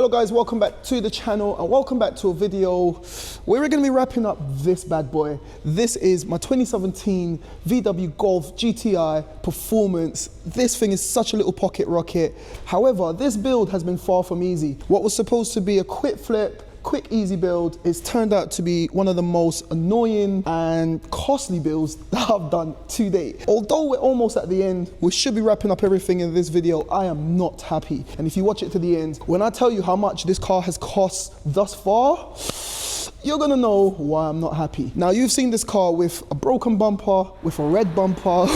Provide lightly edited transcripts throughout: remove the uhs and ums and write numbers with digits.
Hello guys, welcome back to the channel and welcome back to a video where we're going to be wrapping up this bad boy. This is my 2017 VW Golf GTI Performance. This thing is such a little pocket rocket. However, this build has been far from easy. What was supposed to be a quick flip, quick easy build, it's turned out to be one of the most annoying and costly builds that I've done to date. Although we're almost at the end, we should be wrapping up everything in this video, I am not happy. And if you watch it to the end, when I tell you how much this car has cost thus far, you're gonna know why I'm not happy. Now, you've seen this car with a broken bumper, with a red bumper.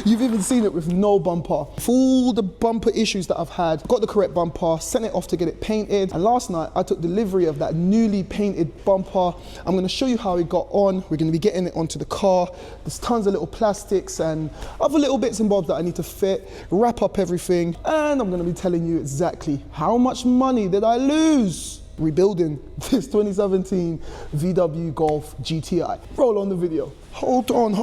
You've even seen it with no bumper. For all the bumper issues that I've had, got the correct bumper, sent it off to get it painted. And last night, I took delivery of that newly painted bumper. I'm gonna show you how it got on. We're gonna be getting it onto the car. There's tons of little plastics and other little bits and bobs that I need to fit, wrap up everything. And I'm gonna be telling you exactly how much money did I lose rebuilding this 2017 VW Golf GTI. Roll on the video. Hold on,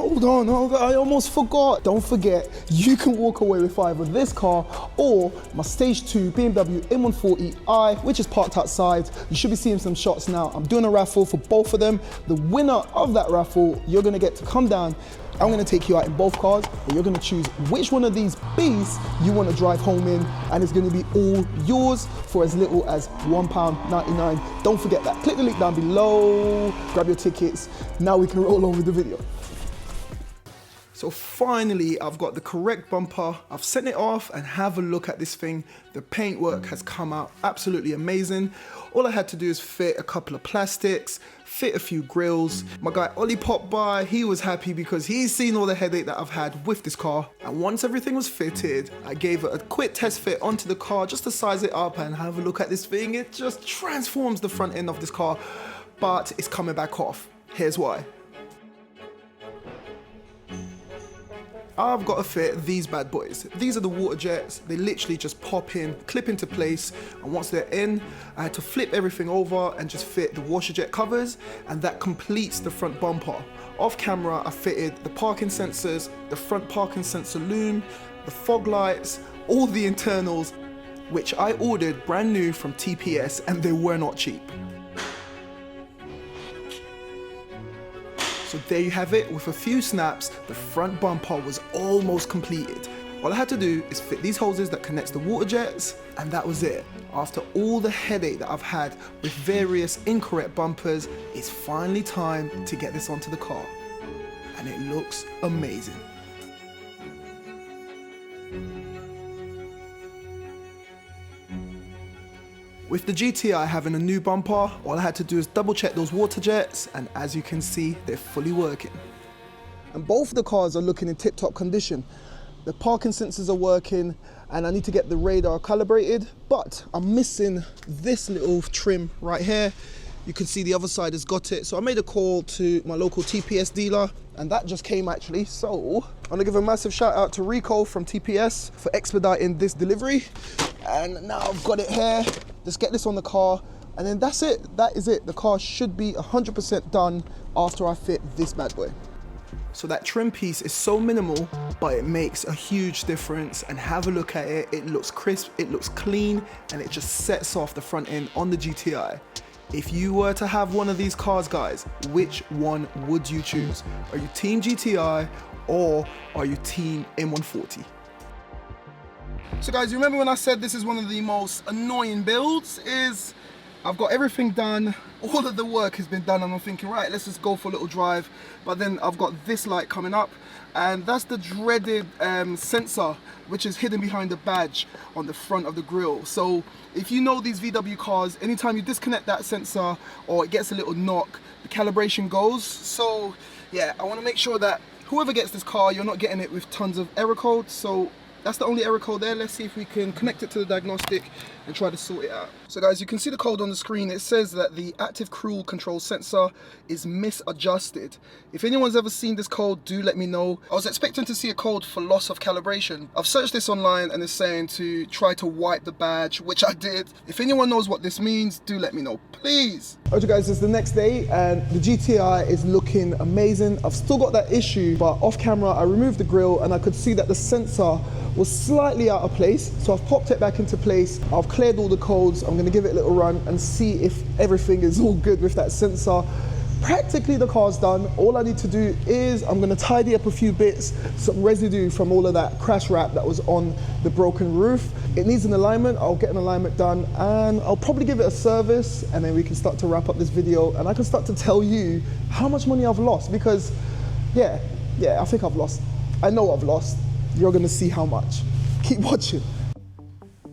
I almost forgot. Don't forget, you can walk away with either this car or my Stage 2 BMW M140i, which is parked outside. You should be seeing some shots now. I'm doing a raffle for both of them. The winner of that raffle, you're gonna get to come down. I'm gonna take you out in both cars, and you're gonna choose which one of these beasts you wanna drive home in, and it's gonna be all yours for as little as £1.99. Don't forget that. Click the link down below, grab your tickets. Now we can roll on with the video. So finally, I've got the correct bumper. I've sent it off and have a look at this thing. The paintwork has come out absolutely amazing. All I had to do is fit a couple of plastics, fit a few grills. My guy Ollie popped by. He was happy because he's seen all the headache that I've had with this car. And once everything was fitted, I gave it a quick test fit onto the car just to size it up and have a look at this thing. It just transforms the front end of this car, but it's coming back off. Here's why. I've got to fit these bad boys. These are the water jets. They literally just pop in, clip into place, and once they're in, I had to flip everything over and just fit the washer jet covers, and that completes the front bumper. Off camera, I fitted the parking sensors, the front parking sensor loom, the fog lights, all the internals, which I ordered brand new from TPS, and they were not cheap. So there you have it. With a few snaps, the front bumper was almost completed. All I had to do is fit these hoses that connects the water jets, and that was it. After all the headache that I've had with various incorrect bumpers, it's finally time to get this onto the car. And it looks amazing. With the GTI having a new bumper, all I had to do is double check those water jets, and as you can see, they're fully working. And both of the cars are looking in tip-top condition. The parking sensors are working, and I need to get the radar calibrated, but I'm missing this little trim right here. You can see the other side has got it. So I made a call to my local TPS dealer, and that just came actually. So I'm gonna give a massive shout out to Rico from TPS for expediting this delivery. And now I've got it here. Just get this on the car, and then that's it. That is it. The car should be 100% done after I fit this bad boy. So that trim piece is so minimal, but it makes a huge difference. And have a look at it. It looks crisp, it looks clean, and it just sets off the front end on the GTI. If you were to have one of these cars, guys, which one would you choose? Are you team GTI or are you team M140? So guys, you remember when I said this is one of the most annoying builds? I've got everything done, all of the work has been done, and I'm thinking, right, let's just go for a little drive. But then I've got this light coming up, and that's the dreaded sensor, which is hidden behind the badge on the front of the grille. So if you know these VW cars, anytime you disconnect that sensor or it gets a little knock, the calibration goes. So yeah, I want to make sure that whoever gets this car, you're not getting it with tons of error codes. So that's the only error code there. Let's see if we can connect it to the diagnostic and try to sort it out. So guys, you can see the code on the screen. It says that the active cruise control sensor is misadjusted. If anyone's ever seen this code, do let me know. I was expecting to see a code for loss of calibration. I've searched this online and it's saying to try to wipe the badge, which I did. If anyone knows what this means, do let me know, please. Okay guys, it's the next day and the GTI is looking amazing. I've still got that issue, but off camera, I removed the grille and I could see that the sensor was slightly out of place. So I've popped it back into place. I've cleared all the codes. I'm gonna give it a little run and see if everything is all good with that sensor. Practically the car's done. All I need to do is I'm gonna tidy up a few bits, some residue from all of that crash wrap that was on the broken roof. It needs an alignment. I'll get an alignment done and I'll probably give it a service, and then we can start to wrap up this video and I can start to tell you how much money I've lost, because yeah, I think I've lost. I know I've lost. You're gonna see how much. Keep watching.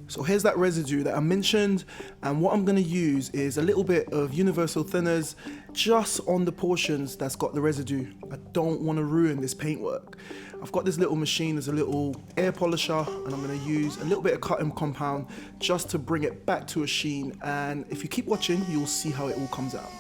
So here's that residue that I mentioned, and what I'm gonna use is a little bit of universal thinners just on the portions that's got the residue. I don't wanna ruin this paintwork. I've got this little machine, there's a little air polisher, and I'm gonna use a little bit of cutting compound just to bring it back to a sheen, and if you keep watching, you'll see how it all comes out.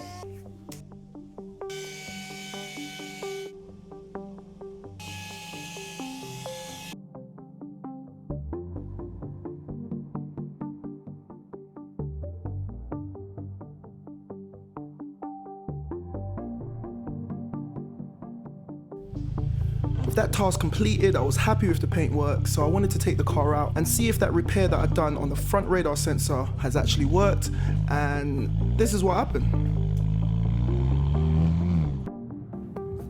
With that task completed, I was happy with the paintwork, so I wanted to take the car out and see if that repair that I'd done on the front radar sensor has actually worked, and this is what happened.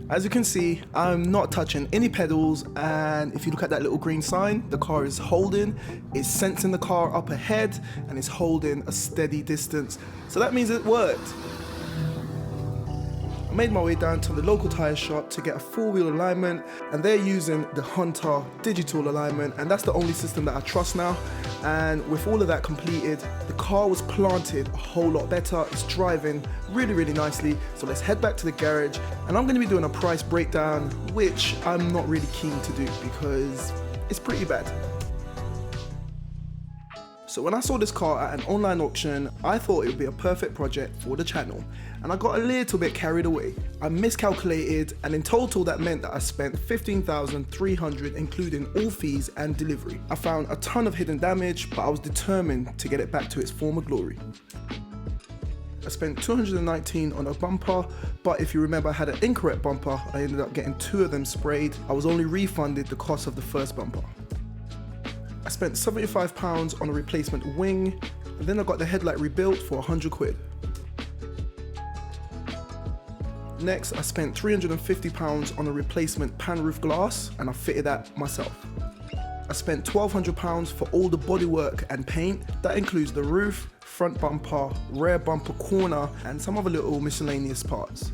As you can see, I'm not touching any pedals, and if you look at that little green sign, the car is holding, it's sensing the car up ahead, and it's holding a steady distance. So that means it worked. I made my way down to the local tyre shop to get a four-wheel alignment, and they're using the Hunter digital alignment, and that's the only system that I trust now. And with all of that completed, the car was planted a whole lot better. It's driving really, really nicely. So let's head back to the garage, and I'm gonna be doing a price breakdown, which I'm not really keen to do because it's pretty bad. So when I saw this car at an online auction, I thought it would be a perfect project for the channel, and I got a little bit carried away. I miscalculated, and in total that meant that I spent $15,300 including all fees and delivery. I found a ton of hidden damage, but I was determined to get it back to its former glory. I spent $219 on a bumper, but if you remember I had an incorrect bumper. I ended up getting 2 of them sprayed. I was only refunded the cost of the first bumper. I spent £75 on a replacement wing, and then I got the headlight rebuilt for 100 quid. Next, I spent £350 on a replacement pan roof glass, and I fitted that myself. I spent £1,200 for all the bodywork and paint. That includes the roof, front bumper, rear bumper corner, and some other little miscellaneous parts.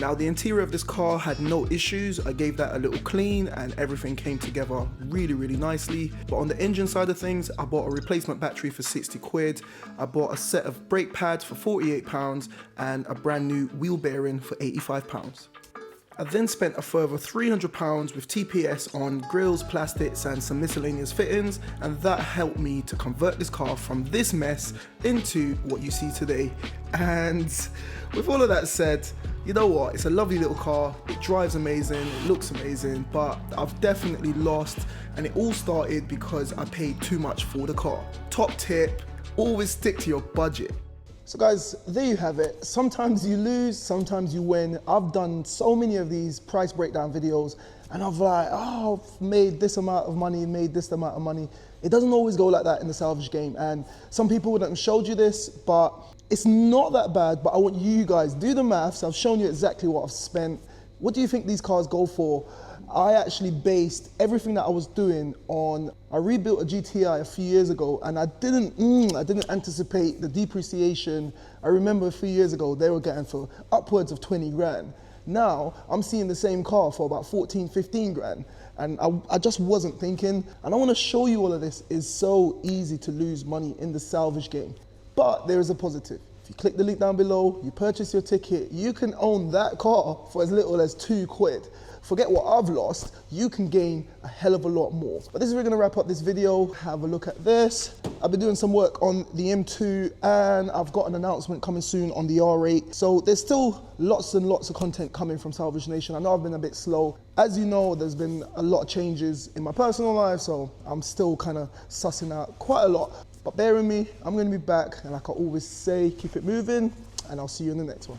Now the interior of this car had no issues. I gave that a little clean and everything came together really, really nicely. But on the engine side of things, I bought a replacement battery for 60 quid. I bought a set of brake pads for £48 and a brand new wheel bearing for £85. I then spent a further £300 with TPS on grills, plastics and some miscellaneous fittings, and that helped me to convert this car from this mess into what you see today. And with all of that said, you know what, it's a lovely little car, it drives amazing, it looks amazing, but I've definitely lost, and it all started because I paid too much for the car. Top tip, always stick to your budget. So guys, there you have it. Sometimes you lose, sometimes you win. I've done so many of these price breakdown videos, and I've like, oh, I've made this amount of money, made this amount of money. It doesn't always go like that in the salvage game, and some people wouldn't have showed you this, but it's not that bad. But I want you guys, do the maths. I've shown you exactly what I've spent. What do you think these cars go for? I actually based everything that I was doing on, I rebuilt a GTI a few years ago, and I didn't anticipate the depreciation. I remember a few years ago, they were getting for upwards of 20 grand. Now, I'm seeing the same car for about 14, 15 grand. And I just wasn't thinking. And I wanna show you all of this. It's so easy to lose money in the salvage game. But there is a positive. If you click the link down below, you purchase your ticket, you can own that car for as little as 2 quid. Forget what I've lost, you can gain a hell of a lot more. But this is where we're gonna wrap up this video. Have a look at this. I've been doing some work on the M2, and I've got an announcement coming soon on the R8. So there's still lots and lots of content coming from Salvage Nation. I know I've been a bit slow. As you know, there's been a lot of changes in my personal life, so I'm still kind of sussing out quite a lot. But bear with me, I'm gonna be back, and like I always say, keep it moving, and I'll see you in the next one.